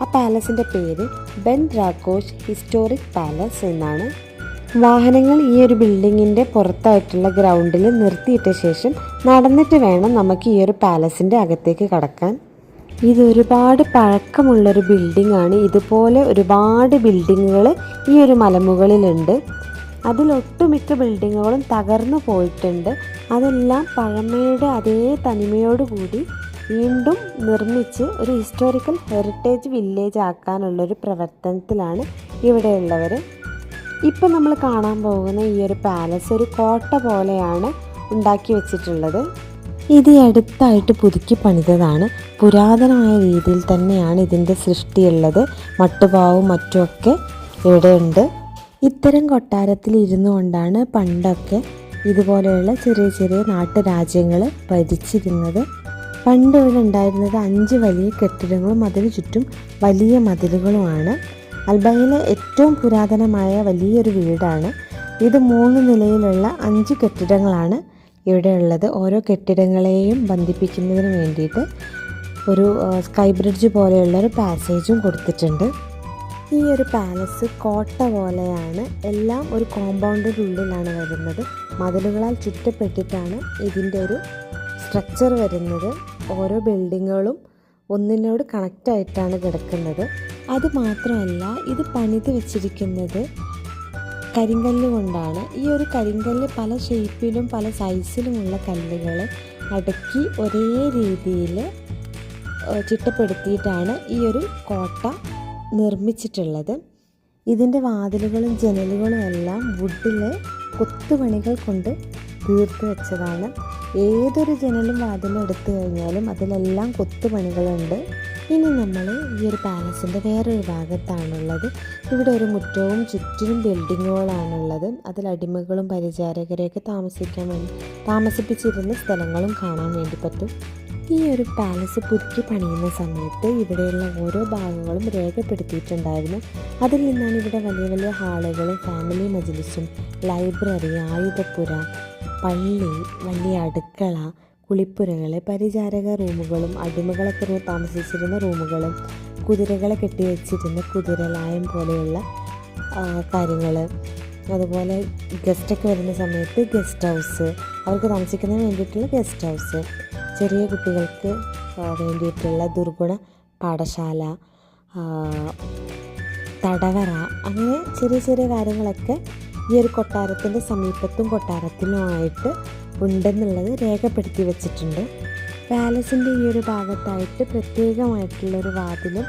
ആ പാലസിൻ്റെ പേര് Ben രാഘോഷ് historic palace എന്നാണ്. വാഹനങ്ങൾ ഈ ഒരു ബിൽഡിങ്ങിൻ്റെ പുറത്തായിട്ടുള്ള ഗ്രൗണ്ടിൽ നിർത്തിയിട്ട ശേഷം നടന്നിട്ട് വേണം നമുക്ക് ഈ ഒരു പാലസിൻ്റെ അകത്തേക്ക് കടക്കാൻ. ഇതൊരുപാട് പഴക്കമുള്ളൊരു ബിൽഡിംഗ് ആണ്. ഇതുപോലെ ഒരുപാട് ബിൽഡിങ്ങുകൾ ഈ ഒരു മലമുകളിലുണ്ട്. അതിലൊട്ടുമിക്ക ബിൽഡിങ്ങുകളും തകർന്നു പോയിട്ടുണ്ട്. അതെല്ലാം പഴമയുടെ അതേ തനിമയോടുകൂടി വീണ്ടും നിർമ്മിച്ച് ഒരു ഹിസ്റ്റോറിക്കൽ ഹെറിറ്റേജ് വില്ലേജ് ആക്കാനുള്ളൊരു പ്രവർത്തനത്തിലാണ് ഇവിടെയുള്ളവർ. ഇപ്പം നമ്മൾ കാണാൻ പോകുന്ന ഈ ഒരു പാലസ് ഒരു കോട്ട പോലെയാണ് ഉണ്ടാക്കി വെച്ചിട്ടുള്ളത്. ഇത് അടുത്തായിട്ട് പുതുക്കി പണിതതാണ്. പുരാതനമായ രീതിയിൽ തന്നെയാണ് ഇതിൻ്റെ സൃഷ്ടിയുള്ളത്. മട്ടുപാവും മറ്റുമൊക്കെ ഇവിടെയുണ്ട്. ഇത്തരം കൊട്ടാരത്തിൽ ഇരുന്നു കൊണ്ടാണ് പണ്ടൊക്കെ ഇതുപോലെയുള്ള ചെറിയ ചെറിയ നാട്ടുരാജ്യങ്ങൾ ഭരിച്ചിരുന്നത്. പണ്ട് ഇവിടെ ഉണ്ടായിരുന്നത് 5 വലിയ കെട്ടിടങ്ങളും അതിനു ചുറ്റും വലിയ മതിലുകളുമാണ്. അൽബൈനിലെ ഏറ്റവും പുരാതനമായ വലിയൊരു വീടാണ് ഇത്. 3 നിലയിലുള്ള 5 കെട്ടിടങ്ങളാണ് ഇവിടെയുള്ളത്. ഓരോ കെട്ടിടങ്ങളെയും ബന്ധിപ്പിക്കുന്നതിന് വേണ്ടിയിട്ട് ഒരു സ്കൈ ബ്രിഡ്ജ് പോലെയുള്ളൊരു പാസേജും കൊടുത്തിട്ടുണ്ട്. ഈ ഒരു പാലസ് കോട്ട പോലെയാണ്. എല്ലാം ഒരു കോമ്പൗണ്ടിനുള്ളിലാണ് വരുന്നത്. മതിലുകളാൽ ചുറ്റപ്പെട്ടിട്ടാണ് ഇതിൻ്റെ ഒരു സ്ട്രക്ചർ വരുന്നത്. ഓരോ ബിൽഡിങ്ങുകളും ഒന്നിനോട് കണക്റ്റായിട്ടാണ് കിടക്കുന്നത്. അതുമാത്രമല്ല, ഇത് പണിത് വെച്ചിരിക്കുന്നത് കരിങ്കല്ല് കൊണ്ടാണ്. ഈ ഒരു കരിങ്കല്ല് പല ഷേപ്പിലും പല സൈസിലുമുള്ള കല്ലുകൾ അടുക്കി ഒരേ രീതിയിൽ ചിട്ടപ്പെടുത്തിയിട്ടാണ് ഈ ഒരു കോട്ട നിർമ്മിച്ചിട്ടുള്ളത്. ഇതിൻ്റെ വാതിലുകളും ജനലുകളും എല്ലാം വുഡിലെ കൊത്തുപണികൾ കൊണ്ട് തീർത്ത് വെച്ചതാണ്. ഏതൊരു ജനലും വാതിലും എടുത്തു കഴിഞ്ഞാലും അതിലെല്ലാം കൊത്തുപണികളുണ്ട്. ഇനി നമ്മൾ ഈ ഒരു പാലസിൻ്റെ വേറൊരു ഭാഗത്താണുള്ളത്. ഇവിടെ ഒരു മുറ്റവും ചുറ്റിനും ബിൽഡിങ്ങുകളാണുള്ളത്. അതിൽ അടിമകളും പരിചാരകരെയൊക്കെ താമസിപ്പിച്ചിരുന്ന സ്ഥലങ്ങളും കാണാൻ വേണ്ടി പറ്റും. ഈ ഒരു പാലസ് പുതുക്കി പണിയുന്ന സമയത്ത് ഇവിടെയുള്ള ഓരോ ഭാഗങ്ങളും രേഖപ്പെടുത്തിയിട്ടുണ്ടായിരുന്നു. അതിൽ നിന്നാണ് ഇവിടെ വലിയ വലിയ ഹാളുകളും ഫാമിലി മജ്ലിസും ലൈബ്രറി, ആയുധപ്പുര, പള്ളി, വലിയ അടുക്കള, കുളിപ്പുരകൾ, പരിചാരക റൂമുകളും അടിമകളൊക്കെ താമസിച്ചിരുന്ന റൂമുകളും കുതിരകളെ കെട്ടിവെച്ചിരുന്ന കുതിരലായം പോലെയുള്ള കാര്യങ്ങൾ, അതുപോലെ ഗസ്റ്റൊക്കെ വരുന്ന സമയത്ത് ഗസ്റ്റ് ഹൗസ്, അവർക്ക് താമസിക്കുന്നതിന് വേണ്ടിയിട്ടുള്ള ഗസ്റ്റ് ഹൗസ്, ചെറിയ കുട്ടികൾക്ക് വേണ്ടിയിട്ടുള്ള ദുർഗുണ പാഠശാല, തടവറ, അങ്ങനെ ചെറിയ ചെറിയ കാര്യങ്ങളൊക്കെ ഈ ഒരു കൊട്ടാരത്തിൻ്റെ സമീപത്തും കൊട്ടാരത്തിലുമായിട്ട് ഉണ്ടെന്നുള്ളത് രേഖപ്പെടുത്തി വെച്ചിട്ടുണ്ട്. പാലസിൻ്റെ ഈ ഒരു ഭാഗത്തായിട്ട് പ്രത്യേകമായിട്ടുള്ളൊരു വാതിലും